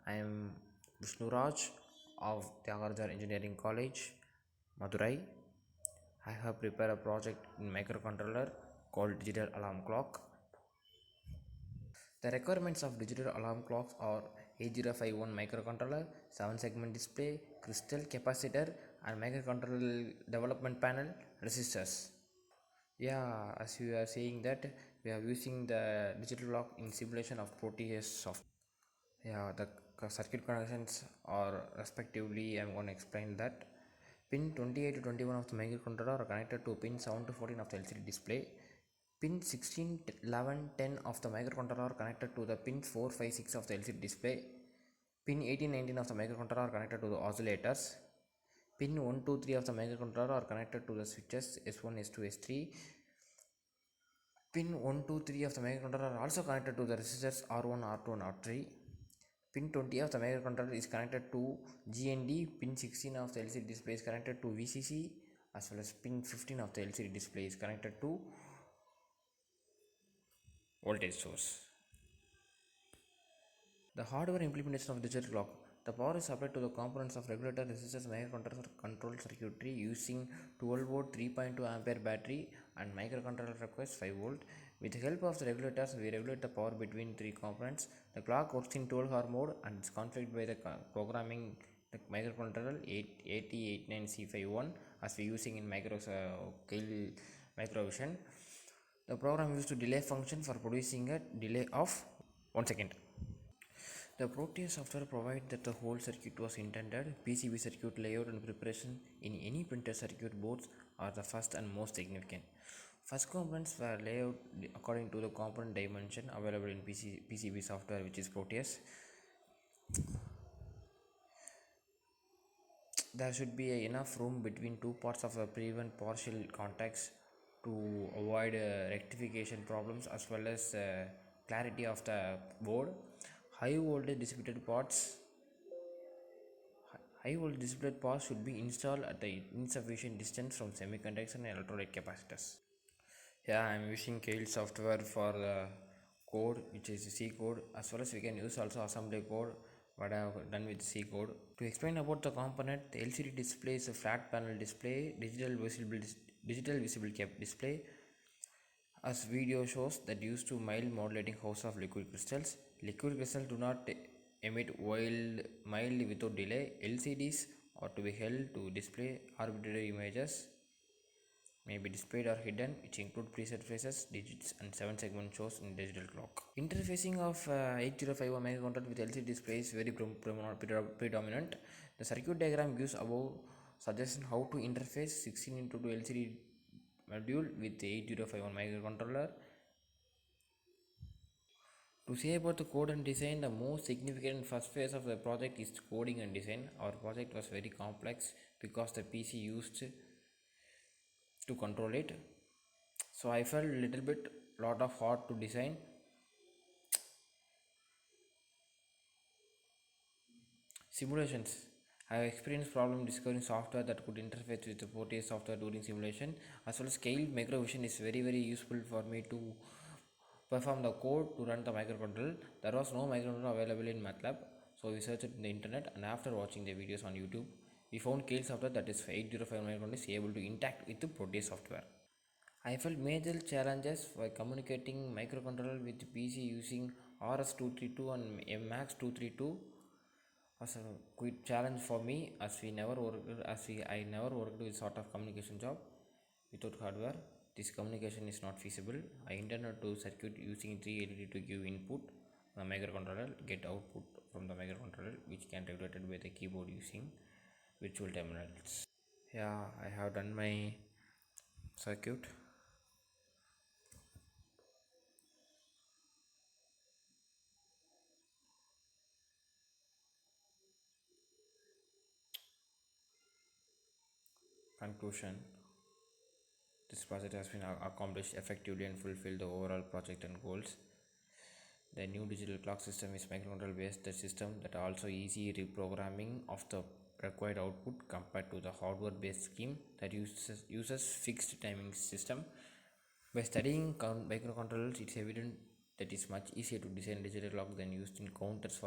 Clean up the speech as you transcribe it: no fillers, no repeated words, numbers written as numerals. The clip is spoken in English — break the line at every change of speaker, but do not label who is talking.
I am Vishnuraj of Tyagarajar Engineering College, Madurai. I have prepared a project in microcontroller called digital alarm clock. The requirements of digital alarm clocks are 8051 microcontroller, 7 segment display, crystal capacitor, and microcontroller development panel resistors. Yeah, as you are saying that we are using the digital clock in simulation of Proteus software. Yeah, the circuit connections are respectively. I'm going to explain that. Pin 28 to 21 of the microcontroller are connected to pin 7 to 14 of the LCD display. Pin 16, 11, 10 of the microcontroller are connected to the pin 4, 5, 6 of the LCD display. Pin 18, 19 of the microcontroller are connected to the oscillators. Pin 1, 2, 3 of the microcontroller are connected to the switches S1, S2, S3. Pin 1, 2, 3 of the microcontroller are also connected to the resistors R1, R2 and R3. Pin 20 of the microcontroller is connected to GND. Pin 16 of the LCD display is connected to VCC, as well as pin 15 of the LCD display is connected to voltage source. The hardware implementation of digital clock. The power is supplied to the components of regulator, resistors, microcontroller control circuitry using 12 volt 3.2 ampere battery, and microcontroller requires 5 volt. With the help of the regulators, we regulate the power between three components. The clock works in 12-hour mode and is configured by the programming the microcontroller 8089C51 as we using in microvision. The program used to delay function for producing a delay of 1 second. The Proteus software provides that the whole circuit was intended. PCB circuit layout and preparation in any printed circuit boards are the first and most significant. First components were laid out according to the component dimension available in PCB software, which is Proteus. There should be enough room between two parts of the prevent partial contacts to avoid rectification problems as well as clarity of the board. High voltage distributed parts High voltage distributed parts should be installed at an insufficient distance from semiconductors and electrolyte capacitors. Yeah, I am using Keil software for the code, which is C code, as well as we can use also assembly code, what I have done with C code. To explain about the component, the LCD display is a flat panel display, digital visible cap display, as video shows, that used to mild modulating house of liquid crystals. Liquid crystals do not emit mildly without delay. LCDs are to be held to display arbitrary images, may be displayed or hidden, which include preset phrases, digits, and 7 segment shows in digital clock. Interfacing of 8051 microcontroller with LCD display is very predominant. The circuit diagram gives above suggestion how to interface 16 into 2 LCD module with 8051 microcontroller. To say about the code and design, the most significant first phase of the project is coding and design. Our project was very complex because the PC used to control it, so I felt a little bit lot of hard to design. Simulations. I have experienced problem discovering software that could interface with the Proteus software during simulation, as well as scaled microvision is very useful for me to perform the code to run the microcontroller. There was no microcontroller available in MATLAB, so we searched in the internet, and after watching the videos on YouTube, we found Keil software that is 8051 microcontroller is able to interact with the Proteus software. I felt major challenges for communicating microcontroller with PC using RS232 and MAX232 was a quite challenge for me, as I never worked with sort of communication job without hardware. This communication is not feasible. I intended to circuit using 3 LED to give input the microcontroller, get output from the microcontroller, which can regulated by the keyboard using virtual terminals. Yeah, I have done my circuit. Conclusion: this project has been accomplished effectively and fulfilled the overall project and goals. The new digital clock system is microcontroller based system that also easy reprogramming of the required output compared to the hardware based scheme that uses fixed timing system. By studying microcontrollers, it's evident that it's much easier to design digital clock than used in counters for